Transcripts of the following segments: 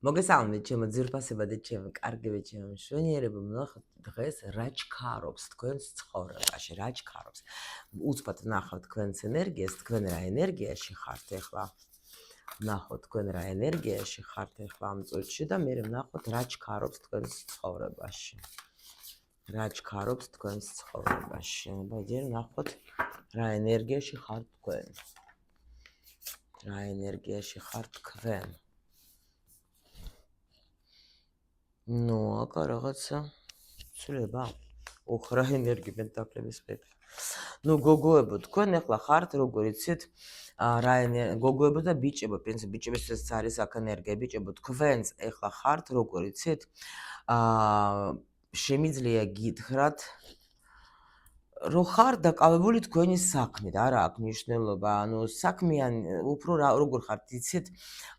მოგესალმებით ჩემო ძვირფასება და ჩემო კარგები ჩემო მშვენიერებო ვნახოთ დღეს რა ჩქარობს თქვენს ცხოვრებაში რა ჩქარობს უცბად ვნახავთ თქვენს ენერგიას თქვენ რა ენერგიაში ხართ ახლა ვნახოთ თქვენ რა ენერგიაში ხართ ახლა ამ წუთში და მე ვნახოთ რა ჩქარობს თქვენს ცხოვრებაში რა ჩქარობს თქვენს ცხოვრებაში ბაჯერ ვნახოთ რა ენერგიაში ხართ თქვენ რა ენერგიაში ხართ თქვენ ნუ აკა რაღაცა ცვლება ოხრა ენერგი პენტაკლების პეპი ნუ გოგოებო თქვენ ახლა ხართ როგორ იცით რა გოგოებო და ბიჭებო პრინციპი ბიჭებისთვის არის აქ ენერგია ბიჭებო თქვენს ახლა ხართ როგორ იცით შემიძლია გითხრათ რო ხარ დაკავებული თქვენი საქმით არა აქვს მნიშვნელობა ანუ საქმიან უფრო როგორ ხართ იცით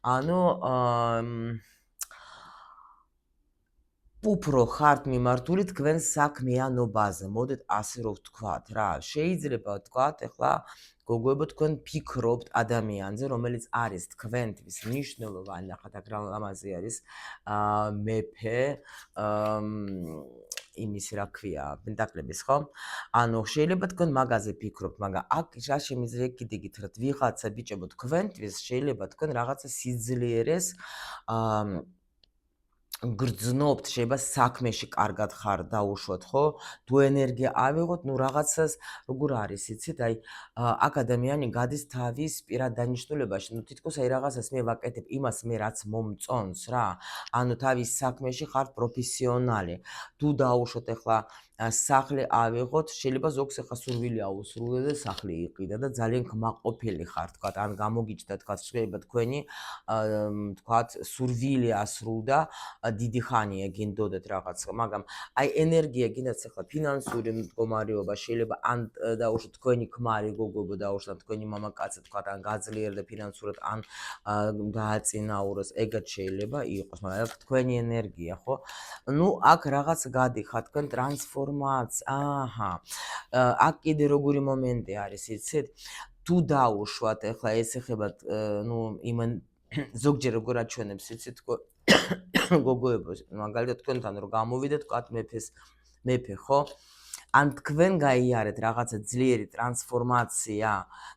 ანუ უფრო ხართ მიმართული თქვენს საქმიანობაზე. მოდით ასე რომ ვთქვათ რა. შეიძლება ვთქვათ, ახლა გოგოებო თქვენ ფიქრობთ ადამიანზე, რომელიც არის თქვენთვის მნიშვნელოვანი, ნახეთ აქ რა ლამაზი არის. მეფე იმის რა ქვია, პენტაკლების, ხო? ანუ შეიძლება თქვენ მაგაზე ფიქრობთ, მაგრამ აქ რა შემიძლია კიდე გითხრათ, ვიღაცა ბიჭებო თქვენთვის შეიძლება თქვენ რაღაცა სიძლიერეს გრძნობთ, შეიძლება საქმეში კარგად ხარ დაუშვათ, ხო? თუ ენერგია ავიღოთ, ნუ რაღაცას როგორ არის, იცით? აი, აქ ადამიანი გადის თავის პირად დანიშნულებაში, ნუ თითქოს აი რაღაცას მე ვაკეთებ იმას მე რაც მომწონს რა. ანუ თავის საქმეში ხარ პროფესიონალი. თუ დაუშვოთ ახლა სახლი ავიღოთ, შეიძლება ზოგს ახლა სურვილი აუსრულე და სახლი იყიდა და ძალიან კმაყოფილი ხარ, თქვათ, ან გამოგიჩნდა, თქვათ, შეიძლება თქვენი თქვათ, სურვილი ასრულდა დიდი ხანია გინდოდეთ რაღაც, მაგრამ აი ენერგია გინდათ ახლა ფინანსური მდგომარეობა შეიძლება ან დაუშვათ თქვენი ქმარი გოგოებო დაუშვათ თქვენი მამაკაცი თქვათ ან გაძლიერდა ფინანსურად ან გააწინაუროს ეგაც შეიძლება იყოს, მაგრამ აქ თქვენი ენერგია, ხო? ნუ აქ რაღაც გადიხარ თქვენ ტრანსფორმაცია. აჰა. აქ კიდე როგორი მომენტი არის, იცით? თუ დაუშვათ ახლა ეს ეხება ნუ იმ ზოგჯერ როგორ აჩვენებს, იცით? გოგოებო, მაგალითად თქვენთან რომ გამოვიდეთ, თქვათ მეფე, ხო? ან თქვენ გაიარეთ რაღაცა ძლიერი ტრანსფორმაცია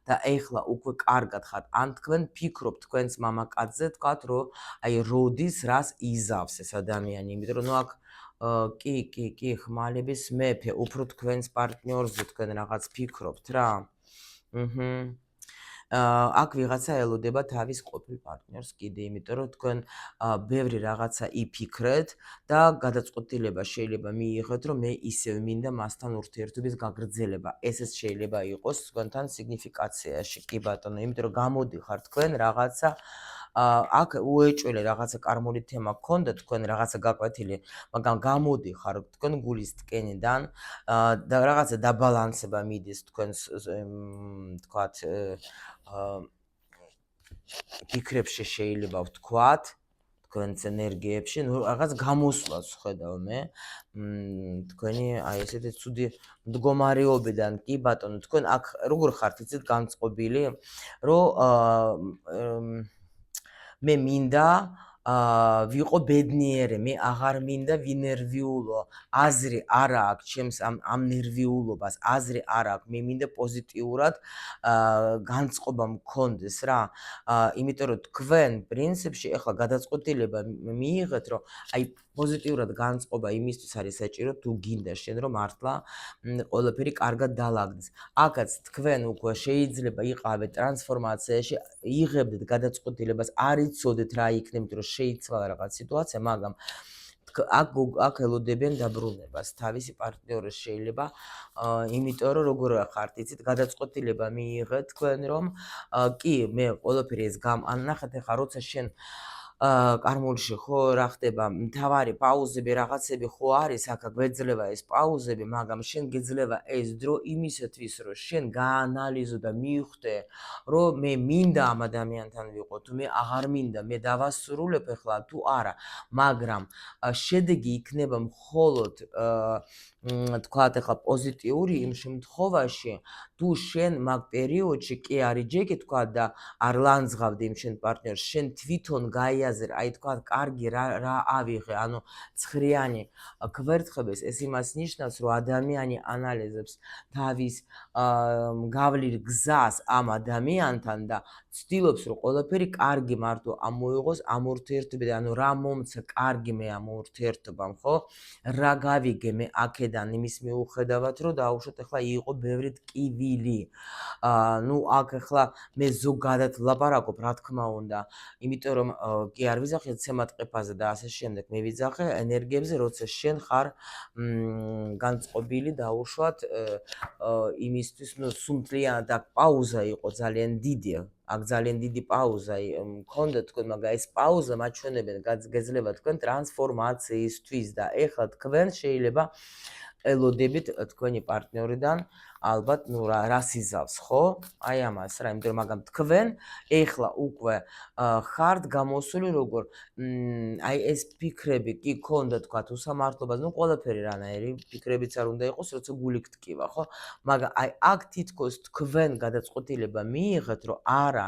და ეხლა უკვე კარგად ხართ, ან თქვენ ფიქრობთ თქვენს მამაკაცზე, თქვათ რომ აი როდის რას იზავს ეს ადამიანი, იმიტომ რომ ნუ აქ კი, ხმალების მეფე, უფრო თქვენს პარტნიორზე თქვენ რაღაც ფიქრობთ რა. აქ ვიღაცა ელოდება თავის ყოფილ პარტნიორს კიდე, იმიტომ რომ თქვენ ბევრი რაღაცა იფიქრეთ და გადაწყვეტილება შეიძლება მიიღეთ, რომ მე ისევ მინდა მასთან ურთიერთობის გაგრძელება. ესეც შეიძლება იყოს თქვენთან სიგნიფიკაციაში, კი ბატონო, იმიტომ რომ გამოდიხარ თქვენ რაღაცა აქ უეჭველი რაღაცა კარმული თემა გქონდა თქვენ რაღაცა გაკვეთილი, მაგრამ გამოდიხარ თქვენ გულის ტკენიდან და რაღაცა დაბალანსება მიდის თქვენს თქვათ ფიქრებში შეიძლება ვთქვათ, თქვენს ენერგიებში, ნუ რაღაც გამოსვლას ხედავ მე, თქვენი აი ესეთი ცუდი მდგომარეობიდან, კი ბატონო, თქვენ აქ როგორ ხართ იცით განწყობილი, რომ მე მინდა ვიყო ბედნიერი, მე აღარ მინდა ვინერვიულო, აზრი არა აქვს ჩემს ამ ნერვიულობას, აზრი არა აქვს, მე მინდა პოზიტიურად განწყობა მქონდეს რა. იმიტომ რომ თქვენ პრინციპში ახლა გადაწყვეტილება მიიღეთ, რომ აი პოზიტიურად განწყობა იმისთვის არის საჭირო, თუ გინდა შენ რომ მართლა ყველაფერი კარგად დალაგდეს. აქაც თქვენ უკვე შეიძლება იყავით ტრანსფორმაციაში, იღებდეთ გადაწყვეტილებას, არ იცოდეთ რა იქნებით, რომ შეიცვალა რაღაც სიტუაცია, მაგრამ აქ ელოდებიან დაბრუნებას, თავისი პარტნიორის შეიძლება, იმიტომ რომ როგორ ხართ, იცით, გადაწყვეტილება მიიღეთ თქვენ, რომ კი, მე ყველაფერი ეს ნახეთ ახლა როცა შენ კარმულში ხო რა ხდება, მთავარი პაუზები რაღაცები ხო არის, აქ გვეძლევა ეს პაუზები, მაგრამ შენ გეძლევა ეს დრო იმისათვის, რომ შენ გაანალიზო და მიხვდე, რომ მე მინდა ამ ადამიანთან ვიყო, თუ მე აღარ მინდა, მე დავასრულებ ახლა თუ არა, მაგრამ შედეგი იქნება მხოლოდ თქვათ ახლა პოზიტიური იმ შემთხვევაში, თუ შენ მაგ პერიოდში კი არ იჯეკი თქვათ და არ ლანძღავდი იმ შენ პარტნიორს, შენ თვითონ გაი გზაზე, აი თქვა, კარგი რა ავიღე, ანუ ცხრიანი გვერდხებს, ეს იმას ნიშნავს, რომ ადამიანი ანალიზებს თავის გავლილ გზას ამ ადამიანთან და ცდილობს, რომ ყველაფერი კარგი მარტო ამოიღოს ამ ურთიერთობიდან, ანუ რა მომცა კარგი მე ამ ურთიერთობამ, ხო? რა გავიგე მე აქედან იმის მიუხედავად, რომ დაუშვათ ახლა იყო ბევრი ტკივილი. ნუ აქ ახლა მე ზოგადად ვლაპარაკობ, რა თქმა უნდა, იმიტომ რომ კი არ ვიზახე ცემატყეფაზე და ასე შემდეგ, მე ვიძახე ენერგიებზე, როცა შენ ხარ განწყობილი დაუშვათ იმისთვის, ნუ სუმთლიანად აქ პაუზა იყო ძალიან დიდი. აქ ძალიან დიდი პაუზა მქონდა თქვენ, მაგრამ ეს პაუზა მაჩვენებენ გეძლება თქვენ ტრანსფორმაციისთვის და ეხლა თქვენ შეიძლება ელოდებით თქვენი პარტნიორიდან ალბათ ნუ რას იზავს, ხო? აი ამას რა, იმიტომ რომ მაგამ თქვენ ეხლა უკვე ხართ გამოსული როგორ აი ეს ფიქრები კი ქონდა თქვათ უსამართლობას, ნუ ყველაფერი რანაირი ფიქრებიც არ უნდა იყოს, როცა გული გტკივა, ხო? მაგრამ აი აქ თითქოს თქვენ გადაწყვეტილება მიიღეთ, რომ არა,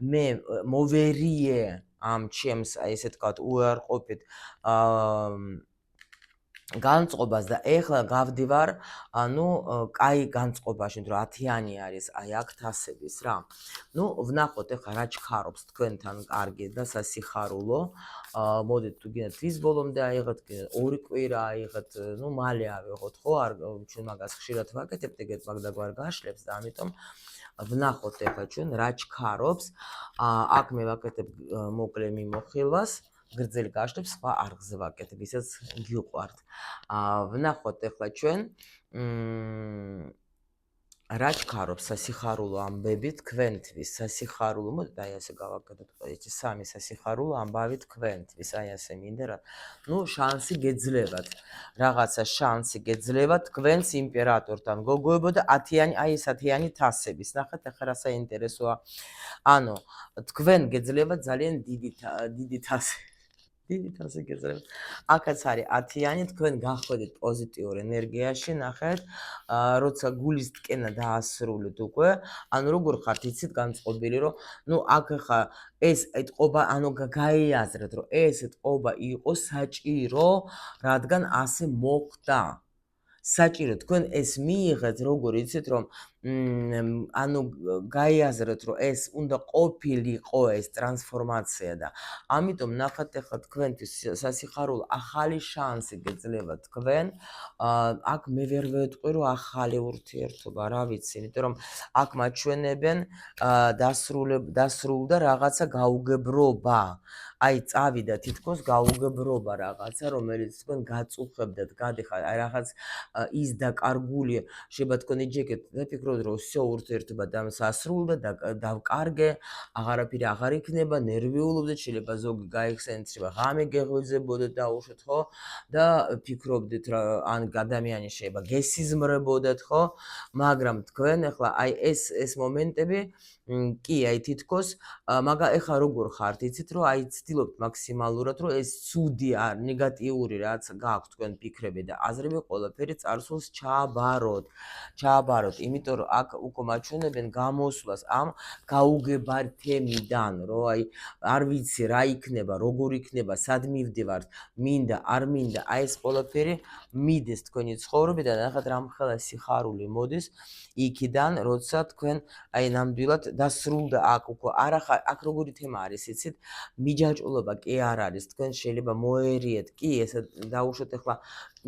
მე მოვერიე ამ ჩემს აი ესე თქვათ უარყოფით განწყობას და ეხლა გავდივარ, ანუ კაი განწყობაში, რომ 10-იანი არის აი აქ თასების რა. ნუ ვნახოთ ეხლა რა ჩქარობს თქვენთან კარგი და სასიხარულო. მოდით თუ გინდათ თვის ბოლომდე აიღეთ, ორი კვირა აიღეთ, ნუ მალე ავიღოთ, ხო? არ ჩვენ მაგას ხშირად ვაკეთებთ, ეგეთ მაგდაგვარ გაშლებს და ამიტომ ვნახოთ ეხლა ჩვენ რა ჩქარობს. აქ მე ვაკეთებ მოკლე მიმოხილვას. გრძელი გაშლებს, სხვა არ გზვაკეთებ, ისაც გიყვართ. ვნახოთ ეხლა ჩვენ რა ჩქარობს სასიხარულო ამბები თქვენთვის, სასიხარულო, მოდით აი ასე გავაკეთოთ, ეს სამი სასიხარულო ამბავი თქვენთვის, აი ასე მინდა რა. ნუ შანსი გეძლევათ. რაღაცა შანსი გეძლევათ თქვენს იმპერატორთან გოგოებო და 10-იანი, აი ეს 10-იანი თასების. ნახეთ ახლა რა საინტერესოა. ანუ თქვენ გეძლევათ ძალიან დიდი თასი. დიდი თასი გეძლევათ. აქაც არის 10-იანი, თქვენ გახვედით პოზიტიურ ენერგიაში, ნახეთ, როცა გულის ტკენა დაასრულეთ უკვე, ანუ როგორ ხართ, იცით განწყობილი, რომ ნუ აქ ხა ეს ეთყობა, ანუ გაიაზრეთ, რომ ეს ეთყობა იყო საჭირო, რადგან ასე მოხდა. საჭირო თქვენ ეს მიიღეთ, როგორ იცით, რომ ანუ გაიაზრეთ, რომ ეს უნდა ყოფილიყო ეს ტრანსფორმაცია და ამიტომ ნახეთ ახლა თქვენთვის სასიხარულო ახალი შანსი გეძლევა თქვენ. აქ მე ვერ ვეტყვი, რომ ახალი ურთიერთობა, რა ვიცი, იმიტომ რომ აქ მაჩვენებენ დასრულდა რაღაცა გაუგებრობა. აი წავიდა თითქოს გაუგებრობა რაღაცა, რომელიც თქვენ გაწუხებდათ, გადიხარ, აი რაღაც ის დაკარგული, შეიძლება თქვენ იჯეკეთ და ფიქრობთ, რომ всё ურთიერთობა დასრულდა და დავკარგე, აღარაფერი აღარ იქნება, ნერვიულობდეთ, შეიძლება ზოგი გაიხსენეთ, შეიძლება ღამე გეღვიძებოდეთ დაუშვათ, ხო? და ფიქრობდით, ან ადამიანი შეიძლება გესიზმრებოდეთ, ხო? მაგრამ თქვენ ახლა აი ეს მომენტები კი, აი თითქოს, მაგრამ ეხლა როგორ ხართ, იცით, რომ აი ცდილობთ მაქსიმალურად, რომ ეს ცუდი არ ნეგატიური რაც გააქვთ თქვენ ფიქრები და აზრები ყველაფერი წარსულს ჩააბაროთ, იმიტომ რომ აქ უკვე მაჩვენებენ გამოსვლას ამ გაუგებარ თემიდან, რომ აი არ ვიცი რა იქნება, როგორ იქნება, სად მივდივართ, მინდა, არ მინდა, აი ეს ყველაფერი მიდის თქვენი ცხოვრებიდან, ნახეთ რამხელა სიხარული მოდის იქიდან, როცა თქვენ აი ნამდვილად დასრულდა აქ უკვე აქ როგორი თემა არის, იცით? მიჯაჭვულობა კი არ არის, თქვენ შეიძლება მოერიეთ, კი, ესე დაუშვათ ახლა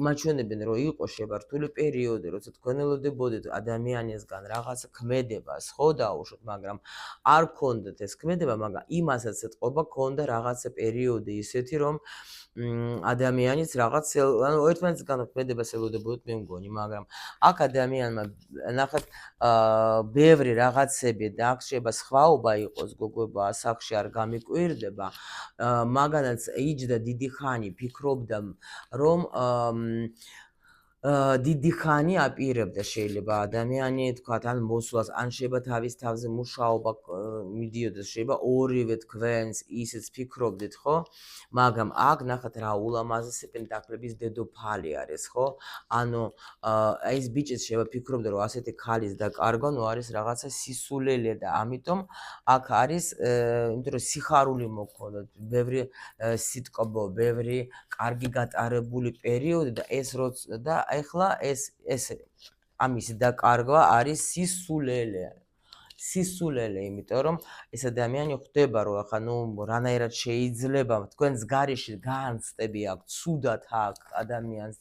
მაჩვენებენ, რომ იყო შეიძლება რთული პერიოდი, როცა თქვენ ელოდებოდეთ ადამიანისგან რაღაცა ქმედებას, ხო, დაუშვათ, მაგრამ არ გქონდათ ეს ქმედება, მაგრამ იმასაც ეთყობა, გქონდა რაღაცა პერიოდი ისეთი, რომ ადამიანის რაღაც ანუ ერთმანეთისგან ქმედებას ელოდებოდეთ, მე მგონი, მაგრამ აქ ადამიანმა ნახეთ ბევრი რაღაცები და აქ შეიძლება სხვაობა იყოს, გოგოება ასაკში არ გამიკვირდება, მაგანაც იჯდა დიდი ხანი, ფიქრობდა, რომ დიდი ხანი აპირებდა შეიძლება ადამიანი თქვათ ან მოსვლას ან შეიძლება თავის თავზე მუშაობა მიდიოდეს შეიძლება ორივე თქვენს ისიც ფიქრობდით ხო მაგრამ აქ ნახეთ რა ულამაზესი პენტაკლების დედოფალი არის ხო ანუ აი ეს ბიჭიც შეიძლება ფიქრობდა რომ ასეთი ქალის დაკარგვა ნუ არის რაღაცა სისულელე და ამიტომ აქ არის იმიტომ რომ სიხარული მოქონდათ ბევრი სიტკბო ბევრი კარგი გატარებული პერიოდი და ეს და ეხლა ეს ამის დაკარგვა არის სისულელე, იმიტომ რომ ეს ადამიანი ხვდება რომ ახლა ნუ რანაირად შეიძლება თქვენს გარეშე განცდები აქვს, ცუდად აქვს ადამიანს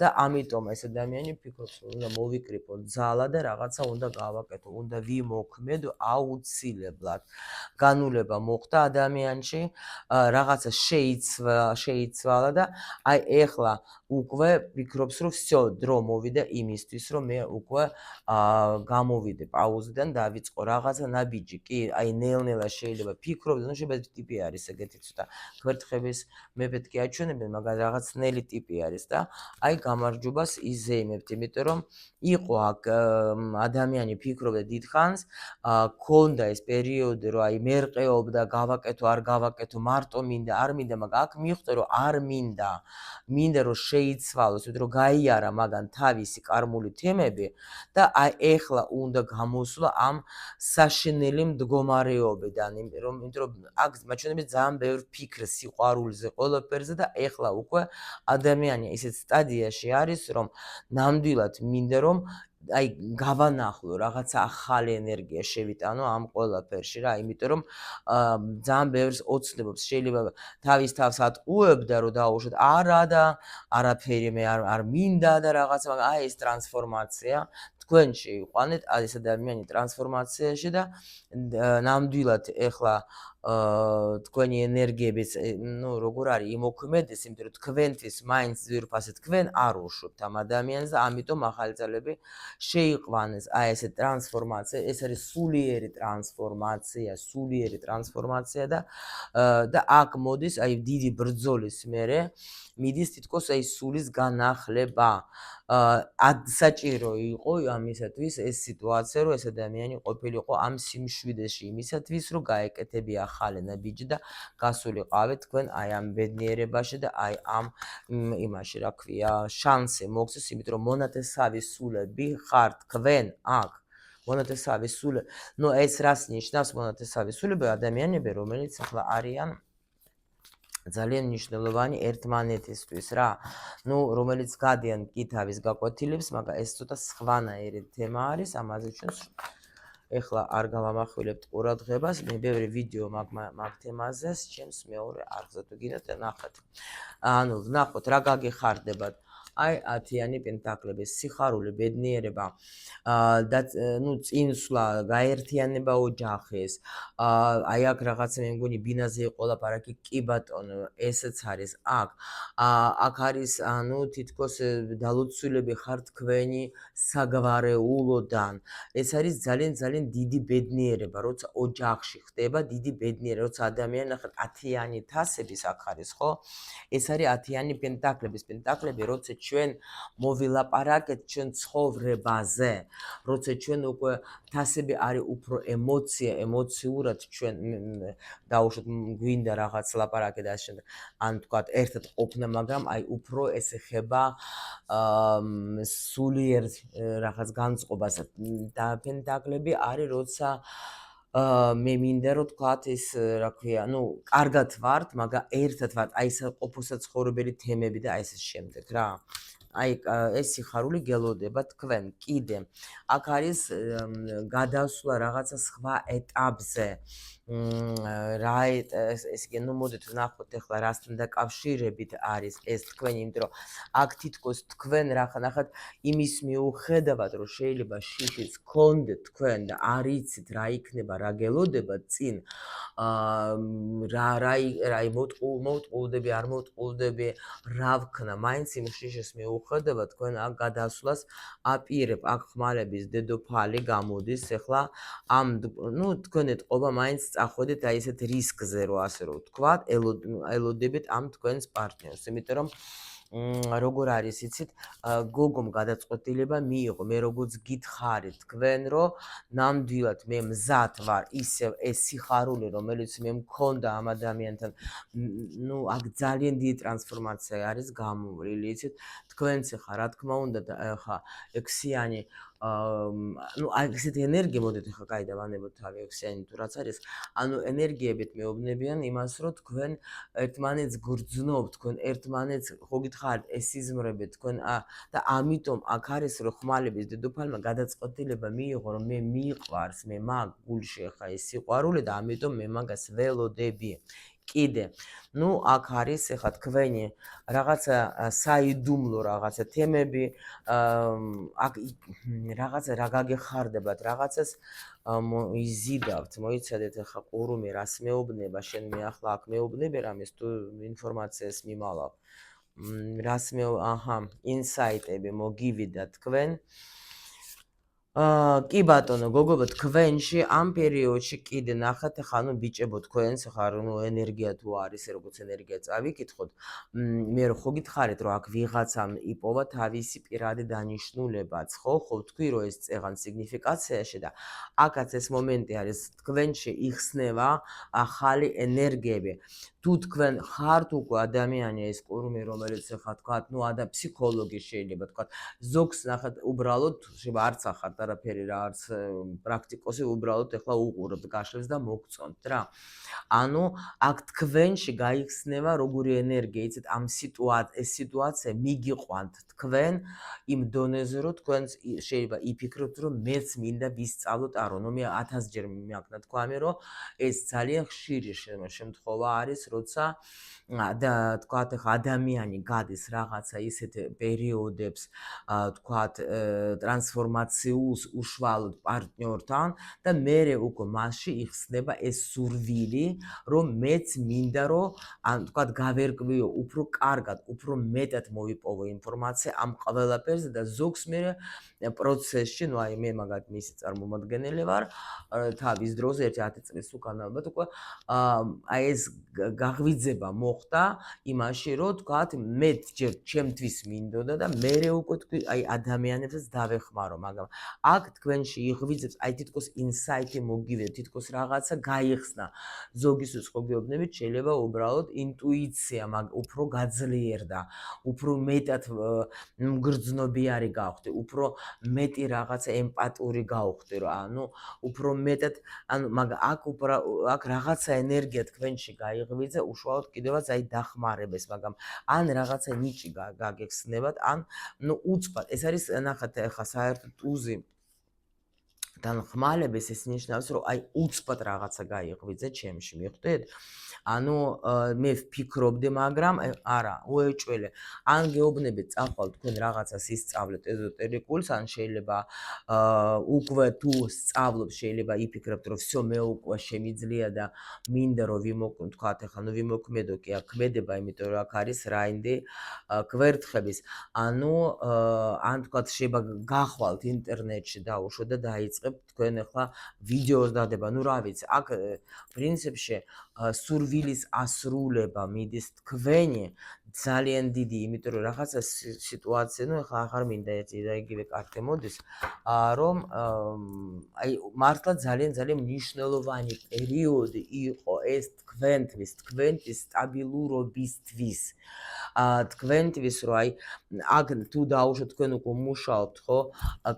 და ამიტომ ეს ადამიანი ფიქრობს რომ უნდა მოვიკრიფო ძალა და რაღაცა უნდა გავაკეთო, უნდა ვიმოქმედო აუცილებლად. განულება მოხდა ადამიანში, რაღაცა შეიცვალა და აი ეხლა უკვე ფიქრობს რომ всё დრო მოვიდა იმისთვის რომ მე უკვე გამოვიდე პაუზიდან და დავიწყო რაღაცა ნაბიჯი კი აი ნელ-ნელა შეიძლება ფიქრობდე ნუ შეიძლება ტიპი არის ეგეთი ცოტა გვერდხების მეფეთკი აჩვენებენ მაგრამ რაღაც ნელი ტიპი არის და აი გამარჯვებას იზეიმებთ იმიტომ რომ იყო აქ ადამიანი ფიქრობდა დიდხანს ქონდა ეს პერიოდი რომ აი მერყეობდა გავაკეთო არ გავაკეთო მარტო მინდა არ მინდა მაგრამ აქ მიხვდა რომ არ მინდა რომ შეიცვალოს იმიტომ რომ გაიარა მაგან თავისი კარმული თემები და აი ეხლა უნდა გამოსვლა ამ საშინელი მდგომარეობიდან იმიტომ რომ აქ მაჩვენებს ძალიან ბევრ ფიქრს სიყვარულზე ყველაფერზე და ეხლა უკვე ადამიანი ისეთ სტადიაში არის რომ ნამდვილად მინდა რომ აი გავანახლო რაღაცა ახალი ენერგია შევიტანო ამ ყველაფერში რა იმიტომ რომ ძალიან ბევრს ოცნებობს შეიძლება თავის თავს ატყუებდა რომ დაუშვათ არა და არაფერი მე არ მინდა და რაღაცა მაგრამ აი ეს ტრანსფორმაცია თქვენში იყვანეთ ეს ადამიანი ტრანსფორმაციაში და ნამდვილად ეხლა თქვენი ენერგიებიც ნუ როგორ არის იმოქმედეს იმიტომ რომ თქვენთვის მაინც ძვირფასი თქვენ არ უშვებთ ამ ადამიანს და ამიტომ ახალი ძალები შეიყვანეს აი ესე ტრანსფორმაცია ეს არის სულიერი ტრანსფორმაცია და აქ მოდის აი დიდი ბრძოლის მერე მიდის თითქოს აი სულის განახლება საჭირო იყო ამისათვის ეს სიტუაცია რომ ეს ადამიანი ყოფილიყო ამ სიმშვიდეში იმისათვის რომ გაეკეთებია ახალი ნაბიჯი და გასულიყავით თქვენ აი ამ ბედნიერებაში და აი ამ იმაში რა ქვია შანსი მოგცეს იმიტომ რომ მონათესავი სულები ხართ თქვენ აქ მონათესავი სულები ნუ ეს რას ნიშნავს მონათესავი სულები ადამიანები რომელიც ახლა არიან ძალიან მნიშვნელოვანი ერთმანეთისთვის რა. ნუ რომელიც გადიან კი თავის გაკვეთილებს, მაგრამ ეს ცოტა სხვანაირი თემა არის, ამაზე ჩვენ ეხლა არ გავამახვილებთ ყურადღებას, მე ბევრი ვიდეო მაგ თემაზე, ჩემს მეორე არხზე თუ გინდათ ნახეთ. ანუ ნახოთ რა გაგეხარდებათ. აი 10-იანი პენტაკლების სიხარული ბედნიერება და ნუ წინსვლა გაერთიანება ოჯახის აი აქ რაღაცა მე მგონი ბინაზე იყო ლაპარაკი კი ბატონო ესეც არის აქ არის ანუ თითქოს დალოცულები ხარ თქვენი საგვარეულოდან ეს არის ძალიან დიდი ბედნიერება როცა ოჯახში ხდება დიდი ბედნიერება როცა ადამიანი ნახეთ 10-იანი თასების აქ არის ხო ეს არის 10-იანი პენტაკლები როცა ჩვენ მოვილაპარაკეთ ჩვენ ცხოვრებაზე, როცა ჩვენ უკვე თასები არის უფრო ემოციურად ჩვენ დაუშვათ გვინდა რაღაც ლაპარაკი და ასე შემდეგ. ან თქვათ ერთად ყოფნა, მაგრამ აი უფრო ეს ეხება სულიერ რაღაც განწყობას და პენტაკლები არის როცა მე მინდა რომ თქვათ ეს რა ქვია, ნუ კარგად ვართ, მაგრამ ერთად ვართ, აი ეს ყოფოსაცხოვრებელი თემები და აი ეს შემდეგ რა. აი ეს სიხარული გელოდება თქვენ კიდე. აქ არის გადასვლა რაღაცა სხვა ეტაპზე. რა ეს იგი ნუ მოდით ვნახოთ ახლა რასთან დაკავშირებით არის ეს თქვენი, იმიტომ რომ აქ თითქოს თქვენ ნახეთ იმის მიუხედავად რომ შეიძლება შიშიც გქონდეთ თქვენ და არ იცით რა იქნება, რა გელოდება წინ რა მოვტყუდები, არ მოვტყუდები, რა ვქნა, მაინც იმ შიშის მიუხედავად თქვენ აქ გადასვლას აპირებ, აქ ხმალების დედოფალი გამოდის, ახლა ამ ნუ თქვენ ეთყობა მაინც წახვედით აი ესეთ რისკზე, რომ ასე რომ ვთქვათ, ელოდებით ამ თქვენს პარტნიორს, იმიტომ რომ როგორ არის იცით, გოგომ გადაწყვეტილება მიიღო, მე როგორც გითხარით თქვენ, რომ ნამდვილად მე მზად ვარ ისევ ეს სიხარული, რომელიც მე მქონდა ამ ადამიანთან, ნუ აქ ძალიან დიდი ტრანსფორმაცია არის გამოვლილი, იცით, თქვენც ხა რა თქმა უნდა და ხა ექსიანი ნუ აი ესეთი ენერგია მოდით ხა კაი დავანებოთ თავი ექსიანი თუ რაც არის, ანუ ენერგიებით მეუბნებიან იმას, რომ თქვენ ერთმანეთს გრძნობთ, თქვენ ერთმანეთს ხო გითხარით ეს სიზმრები თქვენ და ამიტომ აქ არის რომ ხმალების დედოფალმა გადაწყვეტილება მიიღო რომ მე მიყვარს, მე მაგ გულში ხა ეს სიყვარული და ამიტომ მე მაგას ველოდები. კიდე, ნუ აქ არის ახლა თქვენი რაღაცა საიდუმლო რაღაცა თემები, აქ რაღაცა რა გაგეხარდებათ, რაღაცას იზიდავთ, მოიცადეთ ახლა ყურუმი რას მეუბნება, შენ მე ახლა აქ მეუბნები რამეს თუ ინფორმაციას მიმალავ. რას აჰა, ინსაიტები მოგივიდა თქვენ. კი ბატონო, გოგოებო, თქვენში ამ პერიოდში კიდე ნახეთ, ახლა ნუ ბიჭებო, თქვენს ახლა ნუ ენერგია თუ არის, როგორც ენერგია წავიკითხოთ, მე რო ხო გითხარით, რომ აქ ვიღაცამ იპოვა თავისი პირადი დანიშნულებაც, ხო თქვი, რომ ეს წეღან სიგნიფიკაციაში და აქაც ეს მომენტი არის, თქვენში იხსნება ახალი ენერგიები. თუ თქვენ ხართ უკვე ადამიანი ეს ყურუმი, რომელიც ახლა თქვათ, ნუ ფსიქოლოგი შეიძლება თქვათ, ზოგს ნახეთ, უბრალოდ შეიძლება არც ახართ არაფერი რა, არც პრაქტიკოსი, უბრალოდ ახლა უყურებთ გაშლებს და მოგწონთ რა. ანუ აქ თქვენში გაიხსნება როგორი ენერგია, იცით, ამ სიტუაცია მიგიყვანთ თქვენ იმ დონეზე, რომ თქვენ შეიძლება იფიქროთ, რომ მეც მინდა ვისწავლოთ არონომია 1000-ჯერ მეაქნა თქვამი, რომ ეს ძალიან ხშირი შემთხვევა არის, როცა და თქვათ ახლა ადამიანი გადის რაღაცა ისეთ პერიოდებს, თქვათ ტრანსფორმაციულს უშუალოდ პარტნიორთან და მერე უკვე მასში იხსნება ეს სურვილი, რომ მეც მინდა რომ ან თქვათ გავერკვიო უფრო კარგად, უფრო მეტად მოვიპოვო ინფორმაცია ამ ყველაფერზე და ზოგს მე პროცესში, ნუ აი მე მაგათ მისი წარმომადგენელი ვარ, თავის დროზე 10 წლის უკან ალბათ უკვე აი ეს გაღვიძება მოხდა იმაში, რომ თქვათ მე ჯერ ჩემთვის მინდოდა და მერე უკვე თქვი აი ადამიანებსაც დავეხმარო, მაგრამ აქ თქვენში იღვიძებს აი თითქოს ინსაიტი მოგივიდა, თითქოს რაღაცა გაიხსნა. ზოგისთვის ხო გეუბნებით, შეიძლება უბრალოდ ინტუიცია უფრო გაძლიერდა, უფრო მეტად მგრძნობიარი გავხდი, უფრო მეტი რაღაცა ემპათიური გავხდი, რა, ანუ უფრო მეტად, ანუ მაგრამ აქ რაღაცა ენერგია თქვენში გაიღვიძა, უშუალოდ კიდევაც აი დახმარებას, მაგრამ ან რაღაცა ნიჭი გაგეხსნებათ, ან ნუ უცბად. ეს არის ნახეთ ახლა საერთოდ უზი თან ხმალების ეს ნიშნავს, რომ აი უცბად რაღაცა გაიღვიძა ჩემში, მიხვდეთ? ანუ მე ვფიქრობდი, მაგრამ არა, უეჭველე. ან გეუბნებით, წახვალ თქვენ რაღაცას ისწავლეთ ეზოტერიკულს, ან შეიძლება უკვე თუ სწავლობ, შეიძლება იფიქრებთ, რომ всё მე უკვე შემიძლია და მინდა რომ ვიმოქმედო, თქვათ ახლა ნუ ვიმოქმედო, კი აქ ქმედება, იმიტომ რომ აქ არის რაინდი კვერთხების. ანუ ან თქვათ შეიძლება გახვალთ ინტერნეტში დაუშვათ და დაიწყებთ თქვენ ახლა ვიდეოს დადება, ნუ რა ვიცი, აქ პრინციპში სურვილის ასრულება მიდის თქვენი ძალიან დიდი, იმიტომ რომ რაღაცა სიტუაცია, ნუ ახლა აღარ მინდა ერთი და იგივე კარტი მოდის, რომ აი მართლა ძალიან მნიშვნელოვანი პერიოდი იყო ეს თქვენთვის სტაბილურობისთვის. თქვენთვის რომ აი აქ თუ დაუშვათ თქვენ უკვე მუშაობთ, ხო?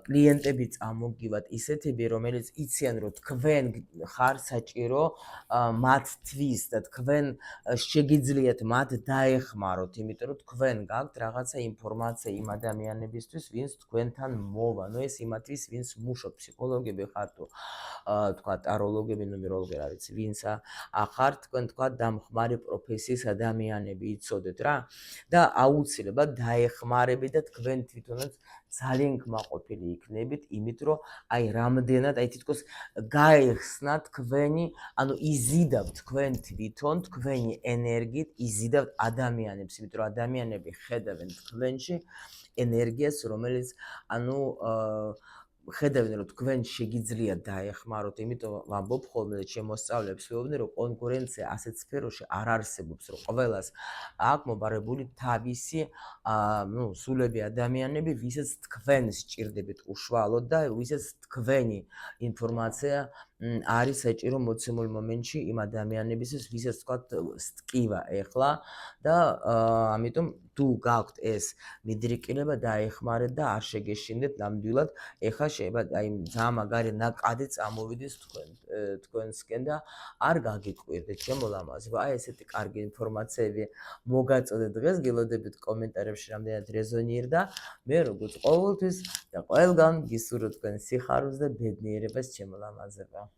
კლიენტები წამოგივათ ისეთები, რომელიც იციან რომ თქვენ ხარ საჭირო მათთვის და თქვენ შეგიძლიათ მათ დაეხმაროთ, იმიტომ რომ თქვენ გაქვთ რაღაცა ინფორმაცია იმ ადამიანებისთვის, ვინც თქვენთან მოვა. ნუ ეს იმათვის, ვინც მუშაობ, ფსიქოლოგები ხართ თუ თქვა ტაროლოგები, ნუმეროლოგი რა ვიცი, ვინც ახართ თქვენ თქვა დამხმარე პროფესიის ადამიანები, იცოდეთ რა. და აუცილებლად დაეხმარებით და თქვენ თვითონაც ძალიან კმაყოფილი იქნებით, იმით რომ აი რამდენად აი თითქოს გაეხსნა თქვენი, ანუ იზიდავთ თქვენ თვითონ, თქვენი ენერგიით იზიდავთ ადამიანებს, იმიტომ რომ ადამიანები ხედავენ თქვენში ენერგიას, რომელიც ანუ ხედავენ რომ თქვენ შეგიძლიათ დაეხმაროთ, იმიტომ ვამბობ ხოლმე და ჩემ მოსწავლეებს ვეუბნები რომ კონკურენცია ასეთ სფეროში არ არსებობს, რომ ყველას აქვს მობარებული თავისი სულები ადამიანები, ვისაც თქვენ სჭირდებით უშუალოდ და ვისაც თქვენი ინფორმაცია არის საჭირო მოცემულ მომენტში იმ ადამიანებისთვის, ვისაც თქვათ სტკივა ეხლა და ამიტომ თუ გაქვთ ეს მიდრეკილება დაეხმარეთ და არ შეგეშინდეთ ნამდვილად. ეხლა შეიძლება აი ძალიან მაგარი ნაკადი წამოვიდეს თქვენსკენ და არ გაგიკვირდეთ ჩემო ლამაზებო. აი ესეთი კარგი ინფორმაციები მოგაწოდეთ დღეს, გელოდებით კომენტარებში რამდენად რეზონირდა. მე როგორც ყოველთვის და ყველგან გისურვებთ თქვენ სიხარულს და ბედნიერებას ჩემო ლამაზებო.